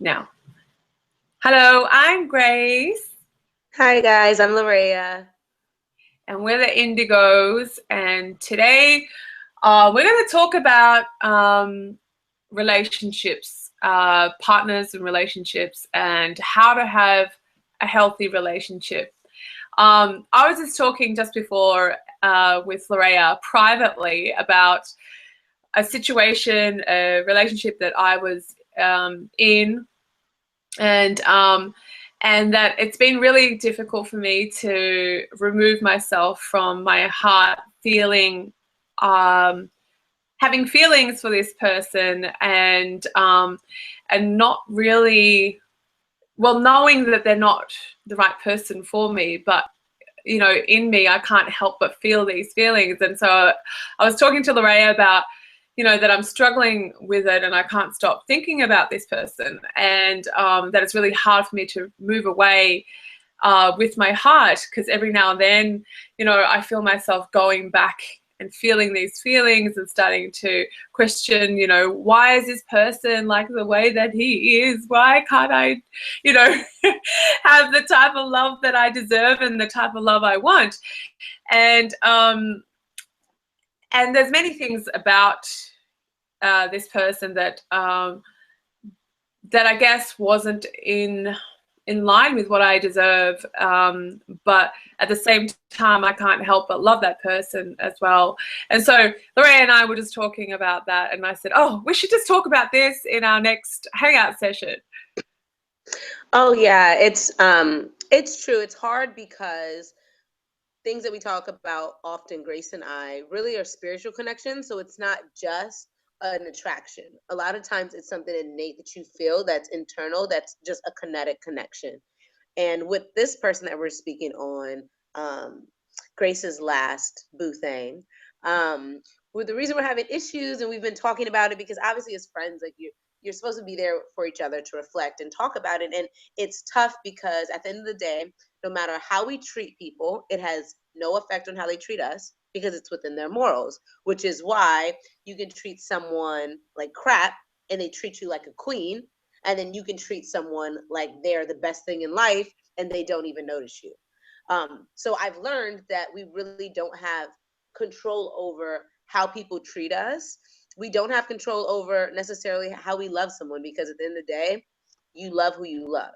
Now, hello, I'm Grace, Hi guys, I'm Lorea. and we're the Indigos. And today, we're going to talk about relationships, partners and relationships, and how to have a healthy relationship. I was just talking just before with Lorea privately about a situation, a relationship that I was in, and that it's been really difficult for me to remove myself from my heart feeling, having feelings for this person, and not really, well, knowing that they're not the right person for me, but in me, I can't help but feel these feelings. And so I was talking to Lorraine about, that I'm struggling with it and I can't stop thinking about this person, and that it's really hard for me to move away with my heart, because every now and then, I feel myself going back and feeling these feelings and starting to question, why is this person like the way that he is? Why can't I, you know, have the type of love that I deserve and the type of love I want? And there's many things about this person that that I guess wasn't in line with what I deserve, but at the same time, I can't help but love that person as well. And so Lorraine and I were just talking about that, and I said, oh, we should just talk about this in our next hangout session. Oh yeah, it's true. It's hard because things that we talk about often, Grace and I, really are spiritual connections. So it's not just an attraction. A lot of times it's something innate that you feel that's internal, that's just a kinetic connection. And with this person that we're speaking on, Grace's last boo thing, with the reason we're having issues and we've been talking about it because obviously as friends, like you're supposed to be there for each other to reflect and talk about it. And it's tough because at the end of the day, no matter how we treat people, it has no effect on how they treat us because it's within their morals, which is why you can treat someone like crap and they treat you like a queen, and then you can treat someone like they're the best thing in life and they don't even notice you. So I've learned that we really don't have control over how people treat us. We don't have control over necessarily how we love someone because at the end of the day, you love who you love.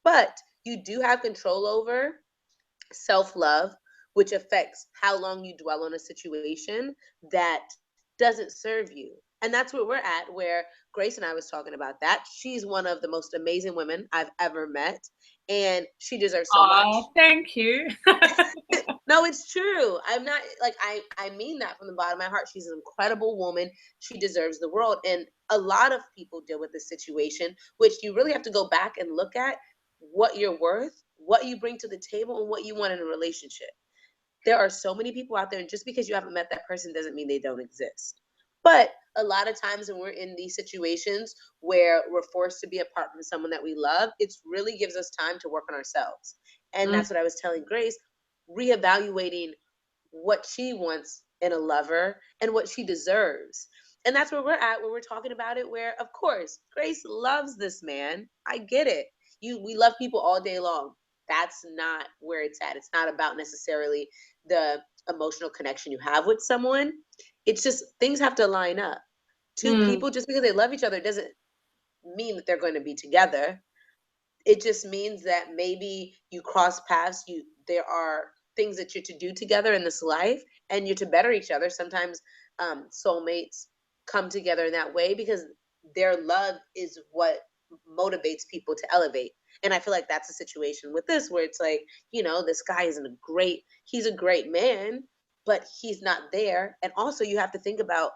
But you do have control over self-love, which affects how long you dwell on a situation that doesn't serve you. And that's where we're at, where Grace and I was talking about that. She's one of the most amazing women I've ever met, and she deserves so much. Oh, thank you. No, it's true. I'm not like I mean that from the bottom of my heart. She's an incredible woman. She deserves the world. And a lot of people deal with this situation, which you really have to go back and look at what you're worth, what you bring to the table, and what you want in a relationship. There are so many people out there, and just because you haven't met that person doesn't mean they don't exist. But a lot of times when we're in these situations where we're forced to be apart from someone that we love, it really gives us time to work on ourselves. And Mm. that's what I was telling Grace, reevaluating what she wants in a lover and what she deserves. And that's where we're at, where we're talking about it, where of course Grace loves this man. I get it. We love people all day long. That's not where it's at. It's not about necessarily the emotional connection you have with someone. It's just things have to line up. Two Mm. people, just because they love each other doesn't mean that they're going to be together. It just means that maybe you cross paths, there are things that you're to do together in this life and you're to better each other. Sometimes soulmates come together in that way because their love is what motivates people to elevate. And I feel like that's a situation with this where it's like, this guy he's a great man, but he's not there. And also you have to think about,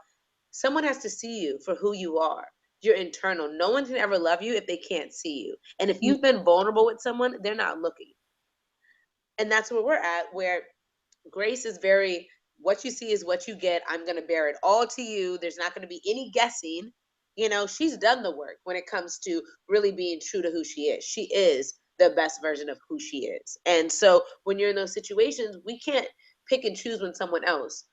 someone has to see you for who you are. You're internal. No one can ever love you if they can't see you. And if you've been vulnerable with someone, they're not looking. And that's where we're at, where Grace is very, what you see is what you get. I'm going to bear it all to you. There's not going to be any guessing. She's done the work when it comes to really being true to who she is. She is the best version of who she is. And so when you're in those situations, we can't pick and choose when someone else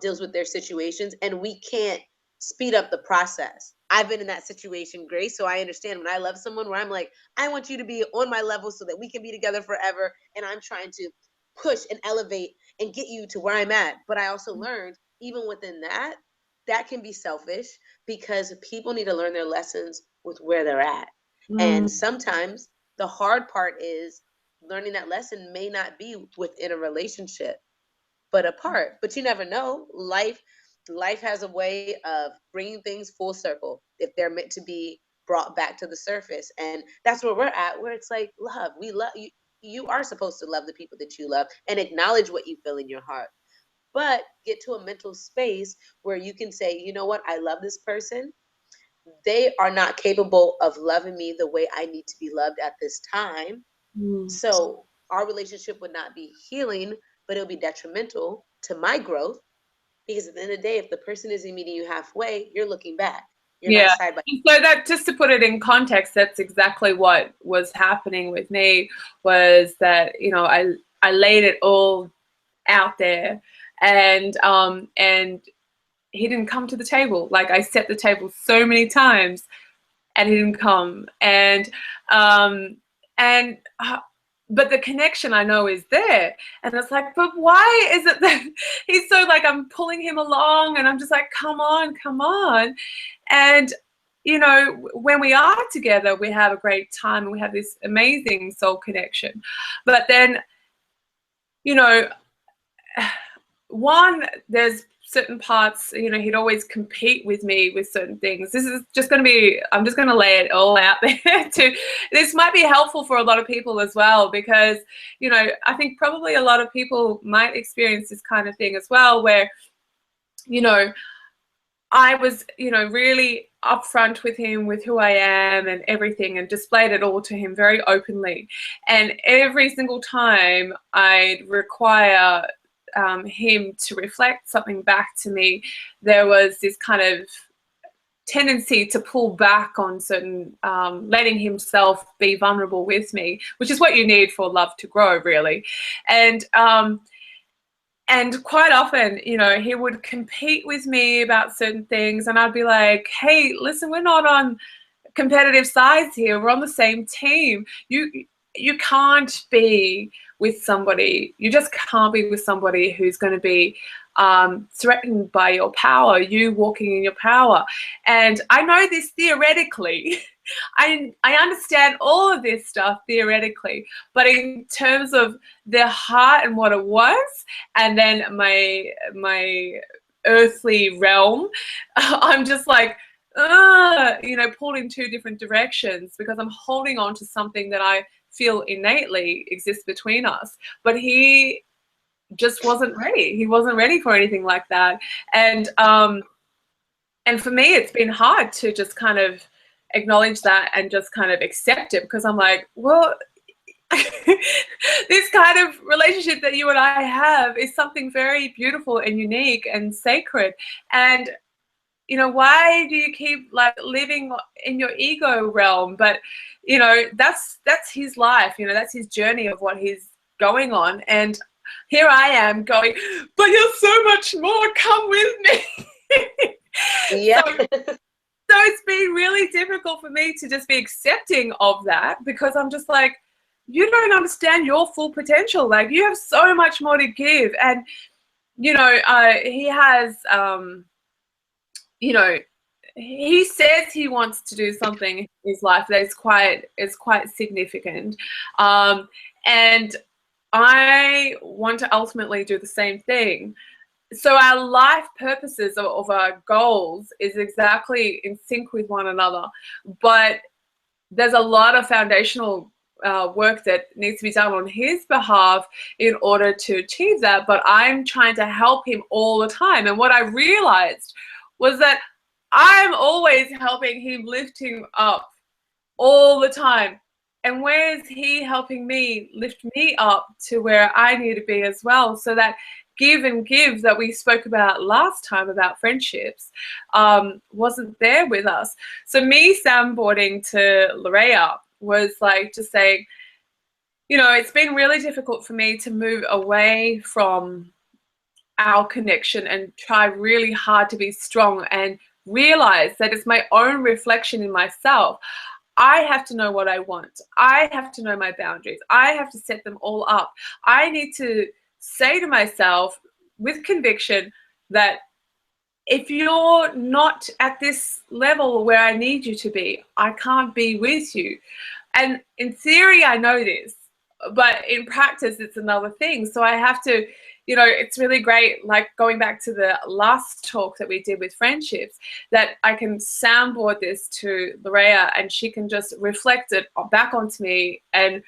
deals with their situations, and we can't speed up the process. I've been in that situation, Grace, so I understand when I love someone where I'm like, I want you to be on my level so that we can be together forever, and I'm trying to push and elevate and get you to where I'm at. But I also learned, even within that, that can be selfish, because people need to learn their lessons with where they're at. And sometimes the hard part is learning that lesson may not be within a relationship, but apart. But you never know. Life has a way of bringing things full circle if they're meant to be brought back to the surface. And that's where we're at, where it's like, love, we love you. You are supposed to love the people that you love and acknowledge what you feel in your heart, but get to a mental space where you can say, you know what, I love this person. They are not capable of loving me the way I need to be loved at this time. So our relationship would not be healing, but it'll be detrimental to my growth, because at the end of the day, if the person isn't meeting you halfway, you're looking back. You're Yeah. not side by And so that, just to put it in context, that's exactly what was happening with me, was that, you know, I laid it all out there, and he didn't come to the table. Like, I set the table so many times and he didn't come. But the connection I know is there. And it's like, but why is it that he's so, like, I'm pulling him along and I'm just like, come on, come on. And, you know, when we are together, we have a great time and we have this amazing soul connection. But then, you know, there's certain parts, you know, he'd always compete with me with certain things. This is just going to be, I'm just going to lay it all out there too. This might be helpful for a lot of people as well, because, you know, I think probably a lot of people might experience this kind of thing as well, where, you know, I was, you know, really upfront with him with who I am and everything, and displayed it all to him very openly. And every single time I'd require him to reflect something back to me, there was this kind of tendency to pull back on certain, letting himself be vulnerable with me, which is what you need for love to grow, really. And quite often, you know, he would compete with me about certain things, and I'd be like, hey, listen, we're not on competitive sides here. We're on the same team. You can't be with somebody. You just can't be with somebody who's going to be threatened by your power, you walking in your power. And I know this theoretically. I understand all of this stuff theoretically, but in terms of their heart and what it was, and then my earthly realm, I'm just like, you know, pulled in two different directions, because I'm holding on to something that I feel innately exists between us. But he just wasn't ready. He wasn't ready for anything like that. And for me, it's been hard to just kind of acknowledge that and just kind of accept it, because I'm like, well, this kind of relationship that you and I have is something very beautiful and unique and sacred. And, you know, why do you keep, like, living in your ego realm? But, you know, that's his life, you know, that's his journey of what he's going on. And here I am going, but you're so much more, come with me. Yeah. So it's been really difficult for me to just be accepting of that, because I'm just like, you don't understand your full potential. Like, you have so much more to give. And, you know, he has, you know, he says he wants to do something in his life that is quite significant. And I want to ultimately do the same thing. So our life purposes of our goals is exactly in sync with one another. But there's a lot of foundational work that needs to be done on his behalf in order to achieve that. But I'm trying to help him all the time. And what I realized was that I'm always helping him, lifting up all the time. And where is he helping me lift me up to where I need to be as well? So that give and give that we spoke about last time about friendships wasn't there with us. So me soundboarding to Lorea was like just saying, you know, it's been really difficult for me to move away from our connection and try really hard to be strong and realize that it's my own reflection in myself. I have to know what I want. I have to know my boundaries. I have to set them all up. I need to say to myself with conviction that if you're not at this level where I need you to be, I can't be with you. And in theory, I know this, but in practice, it's another thing. So I have to, it's really great, like going back to the last talk that we did with friendships, that I can soundboard this to Lorea and she can just reflect it back onto me and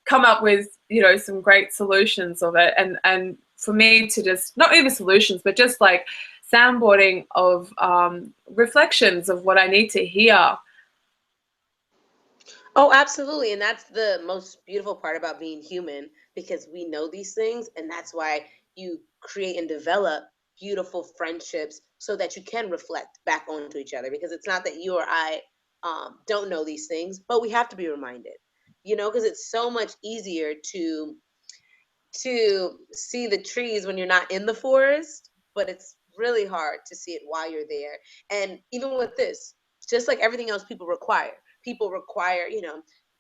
come up with, some great solutions of it. And for me to just, not even solutions, but just like soundboarding of reflections of what I need to hear. Oh, absolutely. And that's the most beautiful part about being human, because we know these things. And that's why you create and develop beautiful friendships so that you can reflect back onto each other. Because it's not that you or I don't know these things, but we have to be reminded, because it's so much easier to see the trees when you're not in the forest, but it's really hard to see it while you're there. And even with this, just like everything else, people require,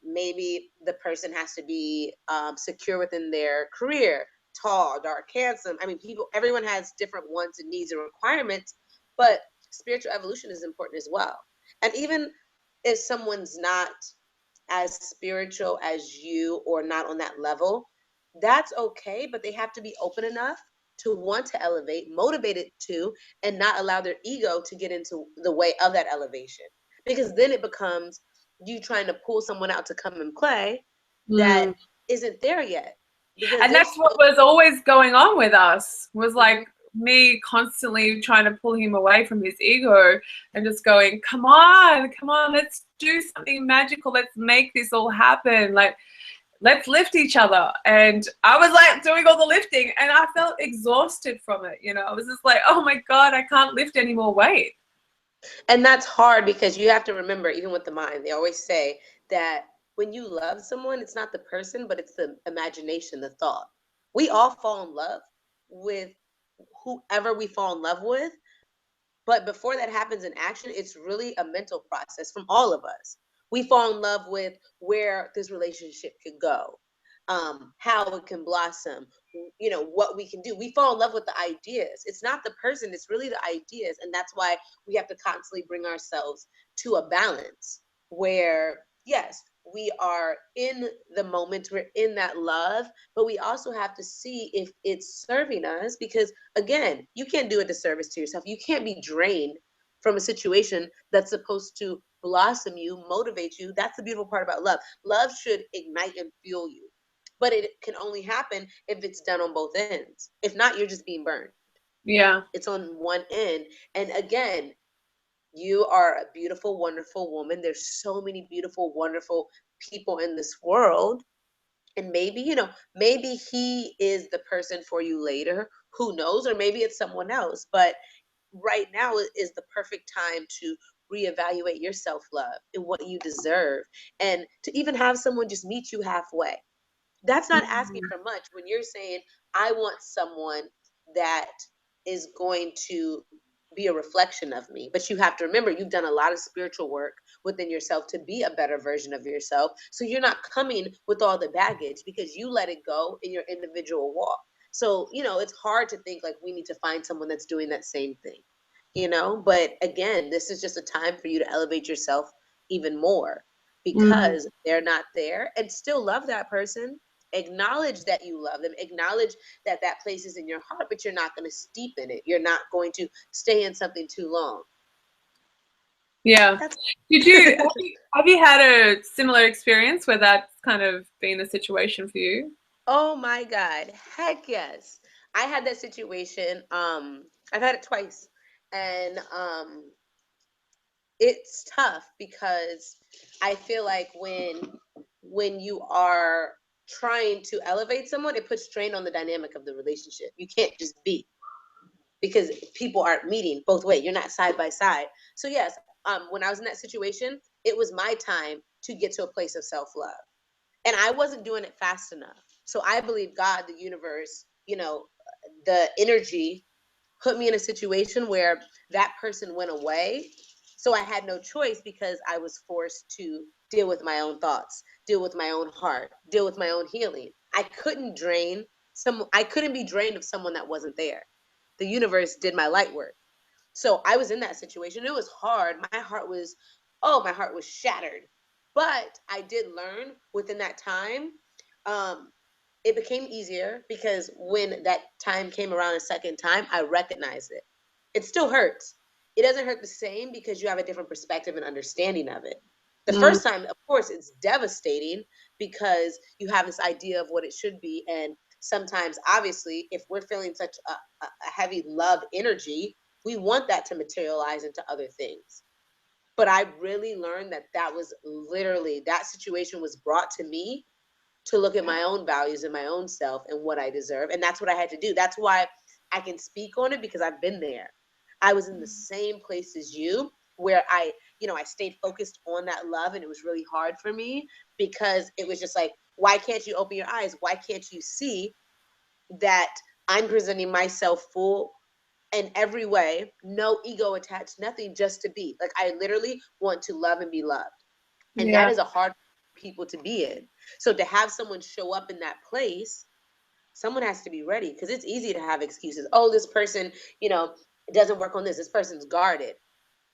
maybe the person has to be secure within their career, tall, dark, handsome. I mean, everyone has different wants and needs and requirements, but spiritual evolution is important as well. And even if someone's not as spiritual as you or not on that level, that's okay, but they have to be open enough to want to elevate, motivated to, and not allow their ego to get into the way of that elevation. Because then it becomes you trying to pull someone out to come and play that isn't there yet. Because And that's what was always going on with us, was like me constantly trying to pull him away from his ego and just going, come on, let's do something magical. Let's make this all happen. Like, let's lift each other. And I was like doing all the lifting and I felt exhausted from it. I was just like, oh my God, I can't lift any more weight. And that's hard, because you have to remember, even with the mind, they always say that when you love someone, it's not the person, but it's the imagination, the thought. We all fall in love with whoever we fall in love with. But before that happens in action, it's really a mental process from all of us. We fall in love with where this relationship could go, how it can blossom, what we can do. We fall in love with the ideas. It's not the person, it's really the ideas. And that's why we have to constantly bring ourselves to a balance where, yes, we are in the moment, we're in that love, but we also have to see if it's serving us, because again, you can't do a disservice to yourself. You can't be drained from a situation that's supposed to blossom you, motivate you. That's the beautiful part about love. Love should ignite and fuel you, but it can only happen if it's done on both ends. If not, you're just being burned. Yeah. It's on one end. And again, you are a beautiful, wonderful woman. There's so many beautiful, wonderful people in this world. And maybe, maybe he is the person for you later. Who knows? Or maybe it's someone else. But right now is the perfect time to reevaluate your self-love and what you deserve. And to even have someone just meet you halfway. That's not asking for much when you're saying, I want someone that is going to be a reflection of me. But you have to remember, you've done a lot of spiritual work within yourself to be a better version of yourself. So you're not coming with all the baggage, because you let it go in your individual walk. So, it's hard to think like we need to find someone that's doing that same thing, but again, this is just a time for you to elevate yourself even more, because they're not there, and still love that person. Acknowledge that you love them, acknowledge that that place is in your heart, but you're not going to steep in it, you're not going to stay in something too long. Yeah. Have you had a similar experience where that's kind of been the situation for you? Oh my God, heck yes. I had that situation. I've had it twice, and it's tough, because I feel like when you are trying to elevate someone, it puts strain on the dynamic of the relationship. You can't just be, because people aren't meeting both ways. You're not side by side. So yes, when I was in that situation, it was my time to get to a place of self-love. And I wasn't doing it fast enough. So I believe God, the universe, the energy put me in a situation where that person went away. So I had no choice because I was forced to deal with my own thoughts, deal with my own heart, deal with my own healing. I couldn't be drained of someone that wasn't there. The universe did my light work. So I was in that situation. It was hard. My heart was shattered. But I did learn within that time. It became easier because when that time came around a second time, I recognized it. It still hurts. It doesn't hurt the same because you have a different perspective and understanding of it. The first time, of course, it's devastating because you have this idea of what it should be. And sometimes, obviously, if we're feeling such a heavy love energy, we want that to materialize into other things. But I really learned that situation was brought to me to look at my own values and my own self and what I deserve. And that's what I had to do. That's why I can speak on it, because I've been there. I was in the same place as you, where I stayed focused on that love, and it was really hard for me because it was just like, why can't you open your eyes? Why can't you see that I'm presenting myself full in every way, no ego attached, nothing, just to be. Like, I literally want to love and be loved. And that is a hard people to be in. So to have someone show up in that place, someone has to be ready, because it's easy to have excuses. Oh, this person, doesn't work on this. This person's guarded.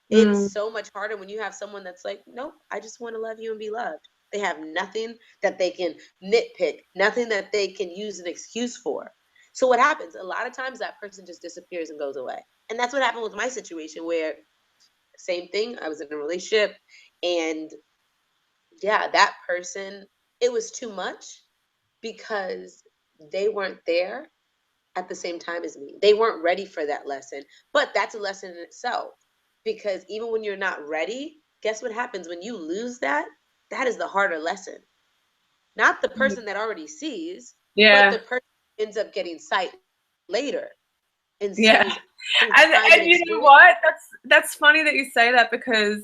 It's so much harder when you have someone that's like, nope, I just want to love you and be loved. They have nothing that they can nitpick, nothing that they can use an excuse for. So what happens? A lot of times that person just disappears and goes away. And that's what happened with my situation, where same thing. I was in a relationship, and that person, it was too much because they weren't there at the same time as me. They weren't ready for that lesson. But that's a lesson in itself, because even when you're not ready, guess what happens when you lose that? That is the harder lesson. Not the person that already sees, but the person ends up getting sight later and sees. And you know what? That's funny that you say that, because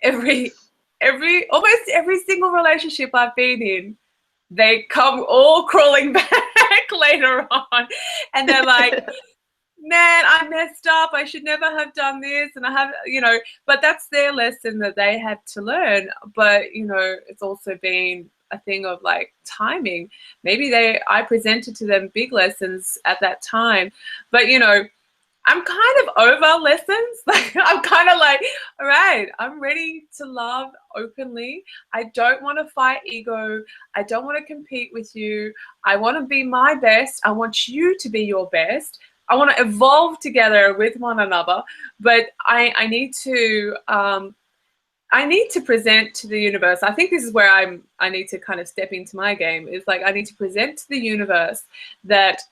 almost every single relationship I've been in, they come all crawling back later on, and they're like, man, I messed up. I should never have done this. And I have, but that's their lesson that they had to learn. But, it's also been a thing of like timing. Maybe I presented to them big lessons at that time, but, I'm kind of over lessons. Like, I'm kind of like, all right, I'm ready to love openly. I don't want to fight ego. I don't want to compete with you. I want to be my best. I want you to be your best. I want to evolve together with one another. But I need to present to the universe. I think this is where I need to kind of step into my game. Is like, I need to present to the universe that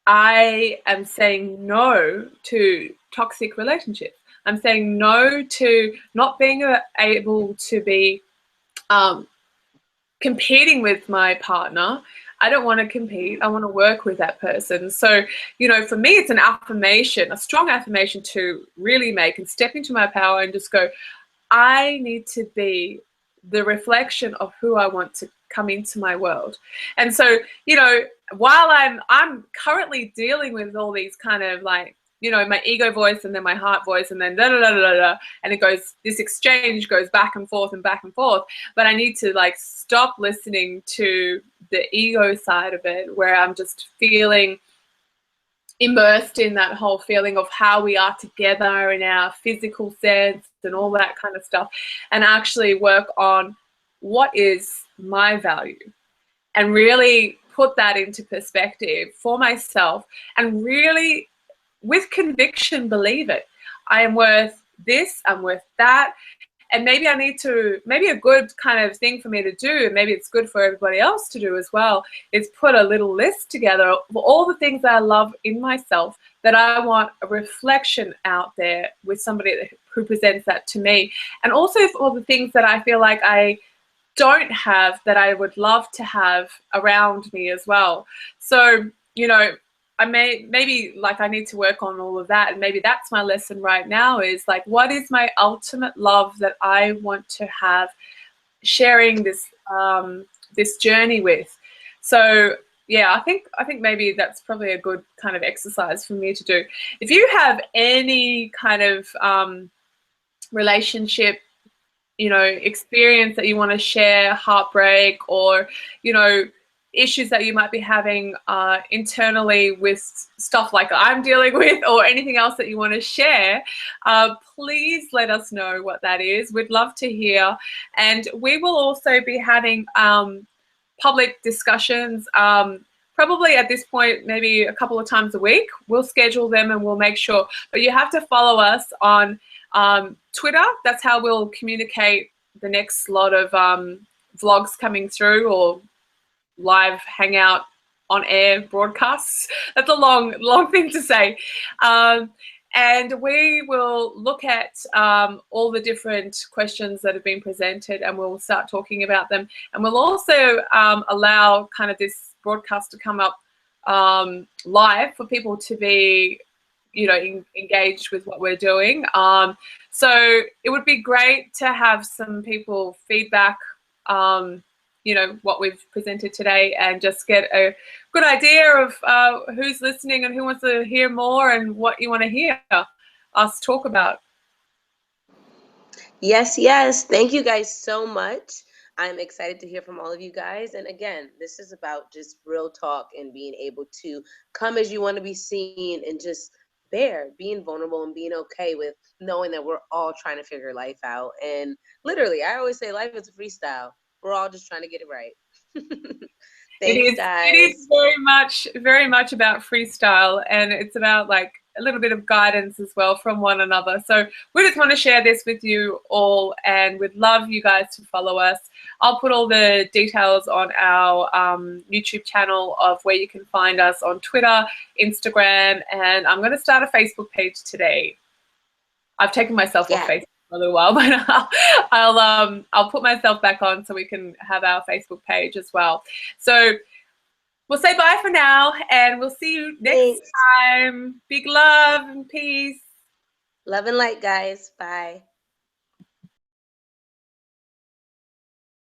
I am saying no to toxic relationships. I'm saying no to not being able to be competing with my partner. I don't want to compete. I want to work with that person. So, for me, it's an affirmation, a strong affirmation to really make and step into my power and just go, I need to be the reflection of who I want to come into my world. And so, while I'm currently dealing with all these kind of like, my ego voice and then my heart voice and then da da da da da, and this exchange goes back and forth and back and forth. But I need to like stop listening to the ego side of it, where I'm just feeling immersed in that whole feeling of how we are together in our physical sense and all that kind of stuff, and actually work on what is my value and really put that into perspective for myself, and really with conviction believe it. I am worth this, I'm worth that. And maybe a good kind of thing for me to do, and maybe it's good for everybody else to do as well, is put a little list together of all the things that I love in myself that I want a reflection out there with somebody who presents that to me. And also for all the things that I feel like I don't have that I would love to have around me as well. So, I maybe like I need to work on all of that, and maybe that's my lesson right now, is like, what is my ultimate love that I want to have sharing this this journey with. So, yeah, I think maybe that's probably a good kind of exercise for me to do. If you have any kind of relationship, experience that you want to share, heartbreak, or, issues that you might be having internally with stuff like I'm dealing with, or anything else that you want to share, please let us know what that is. We'd love to hear. And we will also be having public discussions, probably at this point, maybe a couple of times a week. We'll schedule them and we'll make sure. But you have to follow us on Twitter. That's how we'll communicate the next lot of vlogs coming through, or live hangout on air broadcasts. That's a long thing to say. And we will look at all the different questions that have been presented, and we'll start talking about them. And we'll also allow kind of this broadcast to come up live for people to be, engaged with what we're doing. So it would be great to have some people feedback, what we've presented today, and just get a good idea of who's listening and who wants to hear more and what you want to hear us talk about. Yes, yes. Thank you guys so much. I'm excited to hear from all of you guys. And again, this is about just real talk and being able to come as you want to be seen, and just being vulnerable and being okay with knowing that we're all trying to figure life out. And literally, I always say life is a freestyle. We're all just trying to get it right. Thanks, guys. It is very much about freestyle, and it's about like a little bit of guidance as well from one another. So we just want to share this with you all, and we'd love you guys to follow us. I'll put all the details on our YouTube channel of where you can find us on Twitter, Instagram, and I'm going to start a Facebook page today. I've taken myself off Facebook for a little while, but I'll put myself back on so we can have our Facebook page as well. So we'll say bye for now, and we'll see you next time. Big love and peace. Love and light, guys. Bye.